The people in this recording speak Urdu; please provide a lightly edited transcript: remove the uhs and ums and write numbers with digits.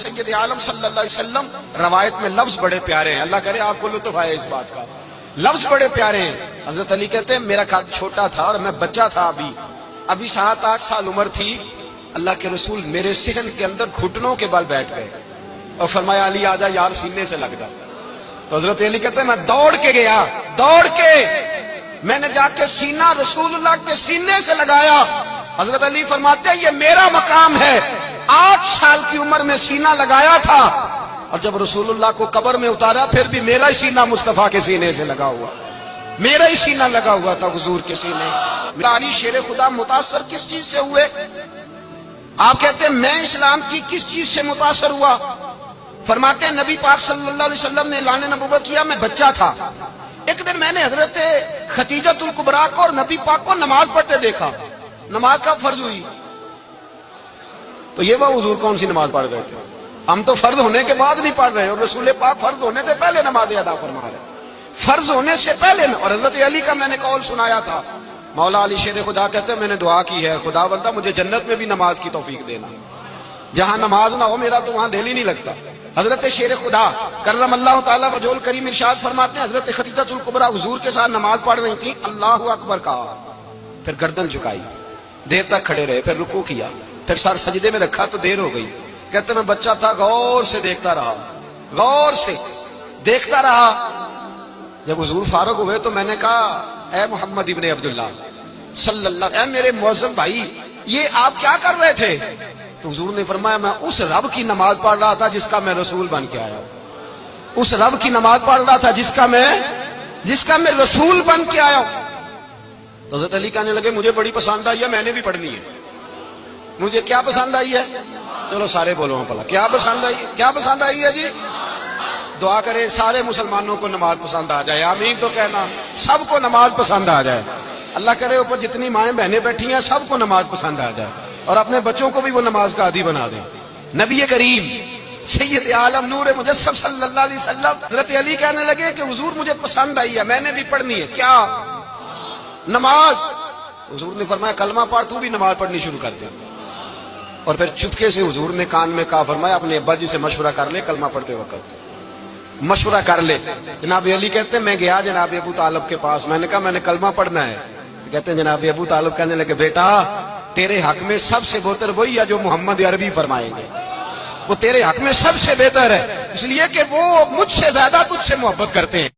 سید عالم صلی اللہ علیہ وسلم روایت میں لفظ بڑے پیارے ہیں، اللہ کرے آپ کو لطف آئے اس بات کا، لفظ بڑے پیارے ہیں۔ حضرت علی کہتے ہیں میرا قد چھوٹا تھا اور میں بچہ تھا، ابھی 7-8 سال عمر تھی، اللہ کے رسول میرے صحن کے اندر گھٹنوں کے بل بیٹھ گئے اور فرمایا علی آجا یار سینے سے لگ جا۔ تو حضرت علی کہتے ہیں میں دوڑ کے گیا، دوڑ کے میں نے جا کے سینہ رسول اللہ کے سینے سے لگایا۔ حضرت علی فرماتے ہیں یہ میرا مقام ہے، 8 سال کی عمر میں سینہ لگایا تھا، اور جب رسول اللہ کو قبر میں اتارا پھر بھی میرا ہی سینہ مصطفیٰ کے سینے سے لگا ہوا، میرا ہی سینہ لگا ہوا تھا حضور کے سینے۔ علی شیر خدا متاثر کس چیز سے ہوئے؟ آپ کہتے ہیں میں اسلام کی کس چیز سے متاثر ہوا؟ فرماتے ہیں نبی پاک صلی اللہ علیہ وسلم نے اعلان نبوت کیا، میں بچہ تھا، ایک دن میں نے حضرت خدیجۃ الکبریٰ کو اور نبی پاک کو نماز پڑھتے دیکھا، نماز کب فرض ہوئی؟ تو یہ وہ حضور کون سی نماز پڑھ رہے تھے؟ ہم تو فرض ہونے کے بعد نہیں پڑھ رہے، اور رسول پاک فرض ہونے سے پہلے نماز ادا فرما رہے، فرض ہونے سے پہلے۔ اور حضرت علی کا میں نے قول سنایا تھا، مولا علی شیر خدا کہتے ہیں میں نے دعا کی ہے خدا بندہ مجھے جنت میں بھی نماز کی توفیق دینا، جہاں نماز نہ ہو میرا تو وہاں دل ہی نہیں لگتا۔ حضرت شیر خدا کرم اللہ تعالیٰ وجہ الکریم ارشاد فرماتے ہیں حضرت خدیجۃ الکبریٰ حضور کے ساتھ نماز پڑھ رہی تھی، اللہ اکبر کہا، پھر گردن جھکائی، دیر تک کھڑے رہے، پھر رکوع کیا، پھر سر سجدے میں رکھا تو دیر ہو گئی۔ کہتے میں بچہ تھا، غور سے دیکھتا رہا، غور سے دیکھتا رہا۔ جب حضور فارغ ہوئے تو میں نے کہا اے محمد ابن عبداللہ صلی اللہ، اے میرے معزز بھائی یہ آپ کیا کر رہے تھے؟ تو حضور نے فرمایا میں اس رب کی نماز پڑھ رہا تھا جس کا میں رسول بن کے آیا ہوں، اس رب کی نماز پڑھ رہا تھا جس کا میں رسول بن کے آیا ہوں۔ تو حضرت علی کہنے لگے مجھے بڑی پسند آئی ہے، میں نے بھی پڑھنی ہے۔ مجھے کیا پسند آئی ہے؟ چلو سارے بولو پلا کیا پسند آئی ہے؟ کیا پسند آئی ہے جی؟ دعا کرے سارے مسلمانوں کو نماز پسند آ جائے، آمین تو کہنا، سب کو نماز پسند آ جائے۔ اللہ کرے اوپر جتنی مائیں بہنیں بیٹھی ہیں سب کو نماز پسند آ جائے، اور اپنے بچوں کو بھی وہ نماز کا عادی بنا دیں۔ نبی کریم سید عالم نور مجسم صلی اللہ علیہ وسلم حضرت علی کہنے لگے کہ حضور مجھے پسند آئی ہے، میں نے بھی پڑھنی ہے، کیا؟ نماز۔ حضور نے فرمایا کلمہ پڑھ، تو بھی نماز پڑھنی شروع کر دے۔ اور پھر چپکے سے حضور نے کان میں کہا، فرمایا اپنے ابا جی سے مشورہ کر لے، کلمہ پڑھتے وقت مشورہ کر لے۔ جناب علی کہتے ہیں میں گیا جناب ابو طالب کے پاس، میں نے کہا میں نے کلمہ پڑھنا ہے۔ کہتے ہیں جناب ابو طالب کہنے لگے بیٹا تیرے حق میں سب سے بہتر وہی ہے جو محمد عربی فرمائیں گے، وہ تیرے حق میں سب سے بہتر ہے، اس لیے کہ وہ مجھ سے زیادہ تجھ سے محبت کرتے ہیں۔